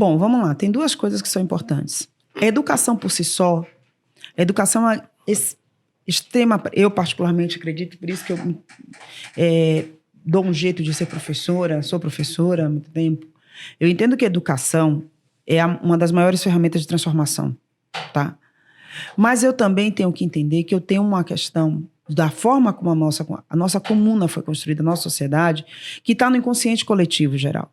Bom, vamos lá. Tem duas coisas que são importantes. A educação por si só, a educação é extrema. Eu particularmente acredito, por isso que eu dou um jeito de ser professora, sou professora há muito tempo. Eu entendo que a educação é uma das maiores ferramentas de transformação, tá? Mas eu também tenho que entender que eu tenho uma questão da forma como a nossa comuna foi construída, a nossa sociedade, que está no inconsciente coletivo geral.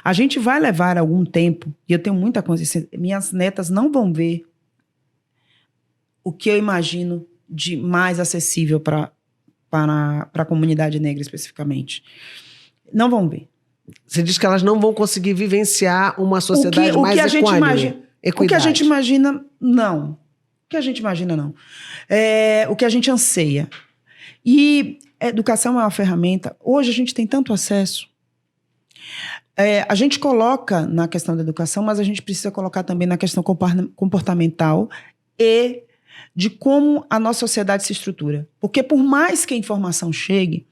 A gente vai levar algum tempo, e eu tenho muita consciência, minhas netas não vão ver o que eu imagino de mais acessível para a comunidade negra especificamente. Não vão ver. Você diz que elas não vão conseguir vivenciar uma sociedade mais equânime. O que a gente imagina, não. O que a gente imagina, não. O que a gente anseia. E a educação é uma ferramenta. Hoje a gente tem tanto acesso. A gente coloca na questão da educação, mas a gente precisa colocar também na questão comportamental e de como a nossa sociedade se estrutura. Porque por mais que a informação chegue,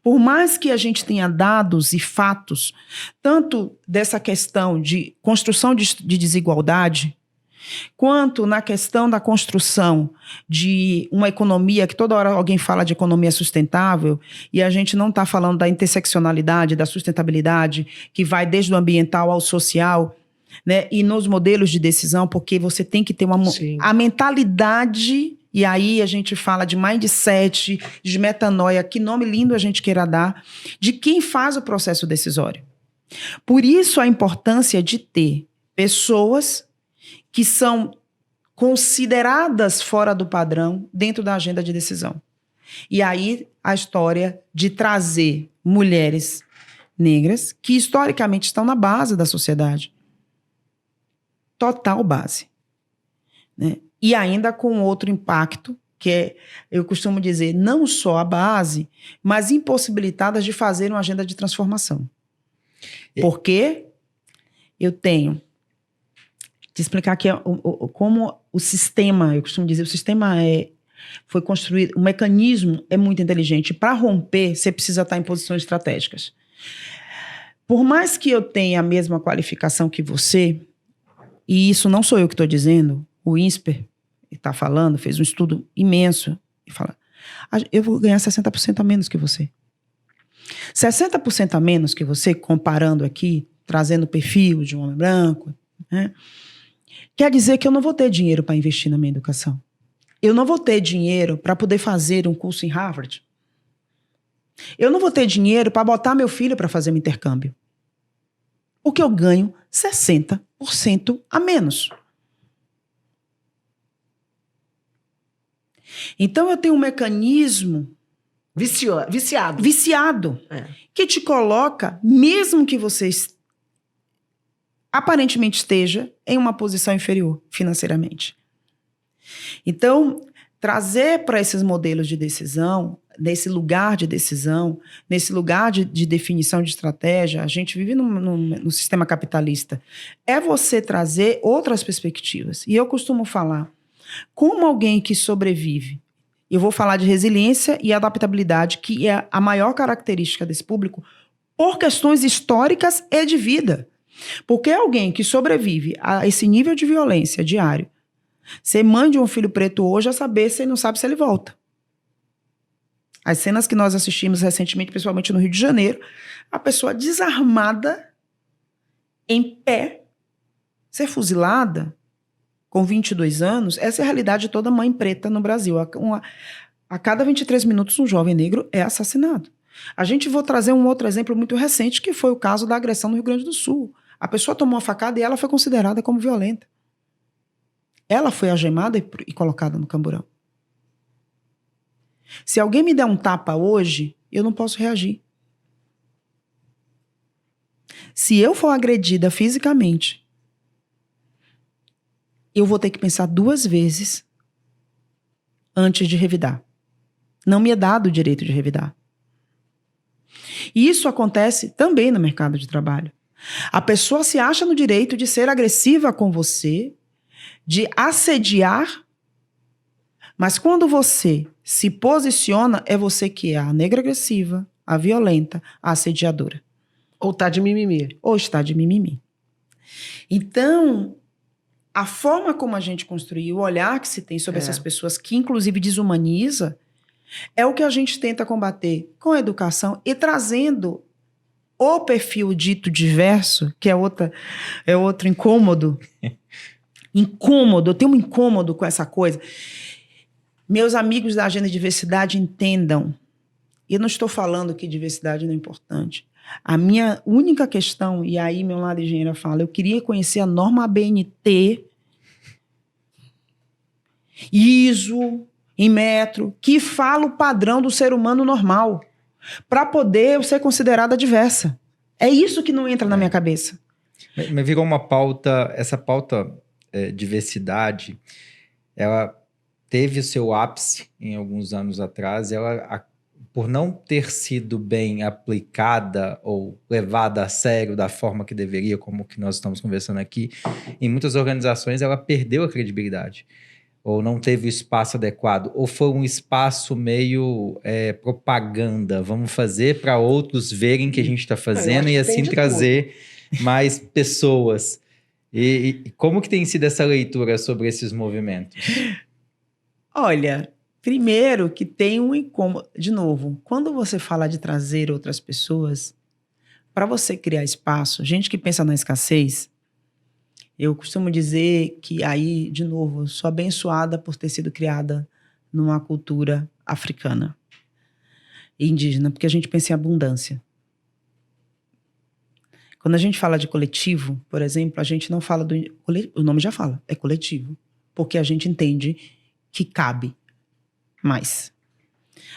por mais que a gente tenha dados e fatos, tanto dessa questão de construção de desigualdade, quanto na questão da construção de uma economia, que toda hora alguém fala de economia sustentável, e a gente não está falando da interseccionalidade, da sustentabilidade, que vai desde o ambiental ao social, né? E nos modelos de decisão, porque você tem que ter a mentalidade, e aí a gente fala de mindset, de metanoia, que nome lindo a gente queira dar, de quem faz o processo decisório. Por isso a importância de ter pessoas que são consideradas fora do padrão dentro da agenda de decisão. E aí a história de trazer mulheres negras que historicamente estão na base da sociedade. Total base. Né? E ainda com outro impacto, que é, eu costumo dizer, não só a base, mas impossibilitadas de fazer uma agenda de transformação. Porque eu tenho... Te explicar aqui como o sistema, eu costumo dizer, o sistema foi construído, o mecanismo é muito inteligente. Para romper, você precisa estar em posições estratégicas. Por mais que eu tenha a mesma qualificação que você, e isso não sou eu que estou dizendo, o INSPER está falando, fez um estudo imenso, e fala, eu vou ganhar 60% a menos que você. 60% a menos que você, comparando aqui, trazendo o perfil de um homem branco, né? Quer dizer que eu não vou ter dinheiro para investir na minha educação. Eu não vou ter dinheiro para poder fazer um curso em Harvard. Eu não vou ter dinheiro para botar meu filho para fazer um intercâmbio. Porque eu ganho 60% a menos. Então eu tenho um mecanismo viciado que te coloca, mesmo que você aparentemente esteja em uma posição inferior financeiramente. Então, trazer para esses modelos de decisão, nesse lugar de decisão, nesse lugar de definição de estratégia, a gente vive no sistema capitalista, é você trazer outras perspectivas. E eu costumo falar, como alguém que sobrevive, eu vou falar de resiliência e adaptabilidade, que é a maior característica desse público, por questões históricas e de vida. Porque alguém que sobrevive a esse nível de violência diário, ser mãe de um filho preto hoje, a saber, você não sabe se ele volta. As cenas que nós assistimos recentemente, principalmente no Rio de Janeiro, a pessoa desarmada, em pé, ser fuzilada, com 22 anos, essa é a realidade de toda mãe preta no Brasil. A cada 23 minutos, um jovem negro é assassinado. Vou trazer um outro exemplo muito recente, que foi o caso da agressão no Rio Grande do Sul. A pessoa tomou uma facada e ela foi considerada como violenta. Ela foi algemada e colocada no camburão. Se alguém me der um tapa hoje, eu não posso reagir. Se eu for agredida fisicamente, eu vou ter que pensar 2 vezes antes de revidar. Não me é dado o direito de revidar. E isso acontece também no mercado de trabalho. A pessoa se acha no direito de ser agressiva com você, de assediar, mas quando você se posiciona, é você que é a negra agressiva, a violenta, a assediadora. Ou está de mimimi. Ou está de mimimi. Então, a forma como a gente construiu, o olhar que se tem sobre essas pessoas, que inclusive desumaniza, é o que a gente tenta combater com a educação e trazendo o perfil dito diverso, que é outro incômodo. Incômodo, eu tenho um incômodo com essa coisa. Meus amigos da agenda de diversidade entendam. Eu não estou falando que diversidade não é importante. A minha única questão, e aí meu lado engenheiro fala, eu queria conhecer a norma ABNT, ISO, em metro, que fala o padrão do ser humano normal, para poder ser considerada diversa. É isso que não entra na minha cabeça. Mas virou uma pauta, essa pauta diversidade, ela teve o seu ápice em alguns anos atrás, por não ter sido bem aplicada ou levada a sério da forma que deveria, como que nós estamos conversando aqui, em muitas organizações ela perdeu a credibilidade, ou não teve o espaço adequado, ou foi um espaço meio propaganda, vamos fazer para outros verem que a gente está fazendo e assim trazer mais pessoas. E como que tem sido essa leitura sobre esses movimentos? Olha, primeiro que tem um incômodo. De novo, quando você fala de trazer outras pessoas, para você criar espaço, gente que pensa na escassez, eu costumo dizer que aí, de novo, sou abençoada por ter sido criada numa cultura africana e indígena, porque a gente pensa em abundância. Quando a gente fala de coletivo, por exemplo, a gente não fala o nome já fala, é coletivo, porque a gente entende que cabe mais.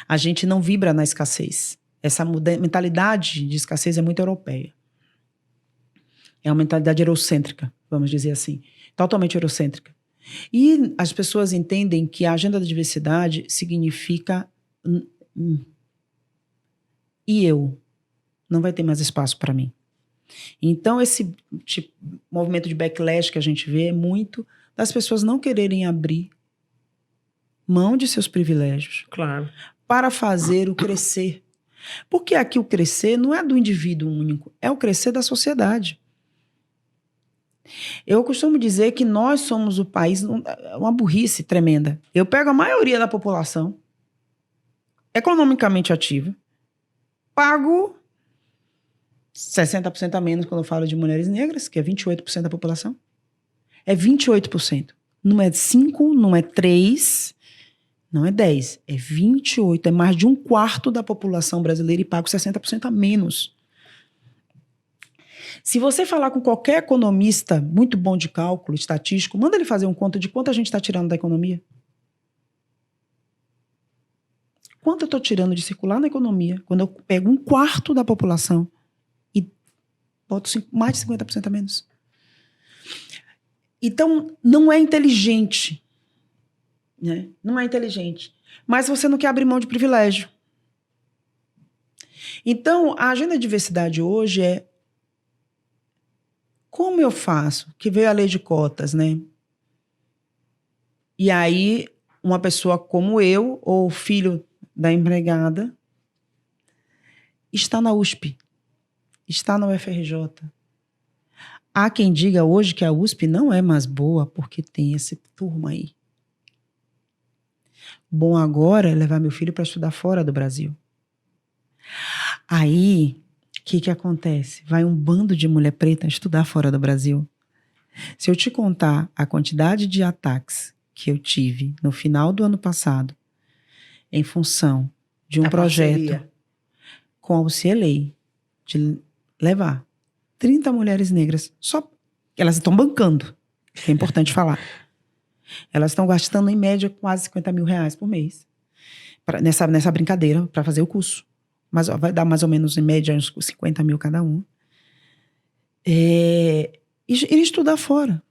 A gente não vibra na escassez. Essa mentalidade de escassez é muito europeia. É uma mentalidade eurocêntrica, vamos dizer assim. Totalmente eurocêntrica. E as pessoas entendem que a agenda da diversidade significa e eu. Não vai ter mais espaço para mim. Então, esse movimento de backlash que a gente vê é muito das pessoas não quererem abrir mão de seus privilégios, claro, para fazer o crescer. Porque aqui o crescer não é do indivíduo único, é o crescer da sociedade. Eu costumo dizer que nós somos o país, uma burrice tremenda. Eu pego a maioria da população, economicamente ativa, pago 60% a menos quando eu falo de mulheres negras, que é 28% da população. É 28%. Não é 5, não é 3, não é 10. É 28. É mais de 1/4 da população brasileira e pago 60% a menos. Se você falar com qualquer economista muito bom de cálculo, estatístico, manda ele fazer um conto de quanto a gente está tirando da economia. Quanto eu estou tirando de circular na economia quando eu pego 1/4 da população e boto mais de 50% a menos? Então, não é inteligente. Né? Não é inteligente. Mas você não quer abrir mão de privilégio. Então, a agenda de diversidade hoje é como eu faço? Que veio a lei de cotas, né? E aí, uma pessoa como eu, ou filho da empregada, está na USP, está na UFRJ. Há quem diga hoje que a USP não é mais boa porque tem esse turma aí. Bom agora é levar meu filho para estudar fora do Brasil. Aí, o que acontece? Vai um bando de mulher preta estudar fora do Brasil. Se eu te contar a quantidade de ataques que eu tive no final do ano passado, em função de um projeto com a UCLA, de levar 30 mulheres negras, só elas estão bancando, que é importante falar. Elas estão gastando, em média, quase R$50 mil por mês nessa brincadeira, para fazer o curso. Mas vai dar mais ou menos, em média, uns 50 mil cada um. E estudar fora.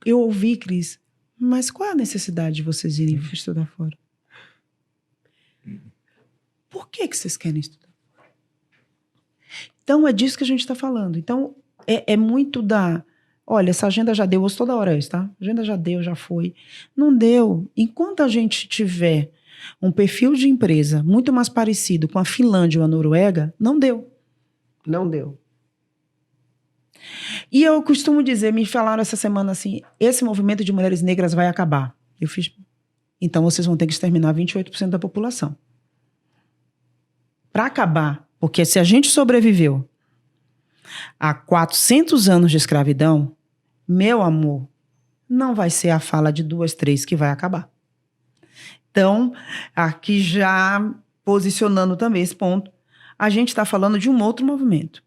Eu ouvi, Cris, mas qual é a necessidade de vocês irem estudar fora? Por que vocês querem estudar fora? Então, é disso que a gente está falando. Então, é muito da... Olha, essa agenda já deu, ouço toda hora isso, tá? A agenda já deu, já foi. Não deu. Enquanto a gente tiver um perfil de empresa muito mais parecido com a Finlândia ou a Noruega, não deu. Não deu. E eu costumo dizer, me falaram essa semana assim, esse movimento de mulheres negras vai acabar. Eu fiz, então vocês vão ter que exterminar 28% da população. Para acabar, porque se a gente sobreviveu a 400 anos de escravidão, meu amor, não vai ser a fala de 2, 3 que vai acabar. Então, aqui já posicionando também esse ponto, a gente está falando de um outro movimento.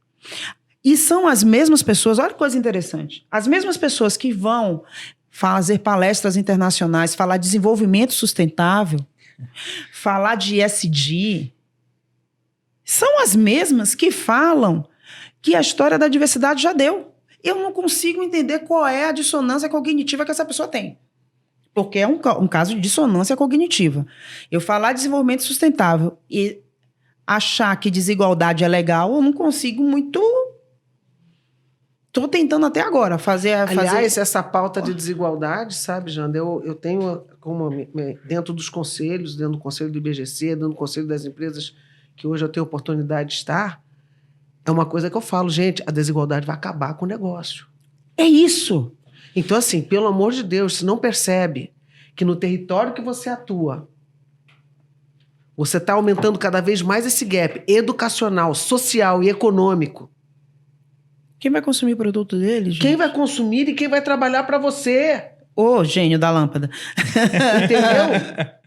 E são as mesmas pessoas, olha que coisa interessante, as mesmas pessoas que vão fazer palestras internacionais, falar de desenvolvimento sustentável, falar de ESG, são as mesmas que falam que a história da diversidade já deu. Eu não consigo entender qual é a dissonância cognitiva que essa pessoa tem. Porque é um caso de dissonância cognitiva. Eu falar de desenvolvimento sustentável e achar que desigualdade é legal, eu não consigo muito... Estou tentando até agora fazer... Aliás, essa pauta de desigualdade, sabe, Janda, eu tenho como dentro dos conselhos, dentro do conselho do IBGC, dentro do conselho das empresas que hoje eu tenho oportunidade de estar, é uma coisa que eu falo, gente, a desigualdade vai acabar com o negócio. É isso. Então, assim, pelo amor de Deus, se não percebe que no território que você atua, você está aumentando cada vez mais esse gap educacional, social e econômico. Quem vai consumir o produto dele, gente? Quem vai consumir e quem vai trabalhar para você? Ô, gênio da lâmpada. Entendeu?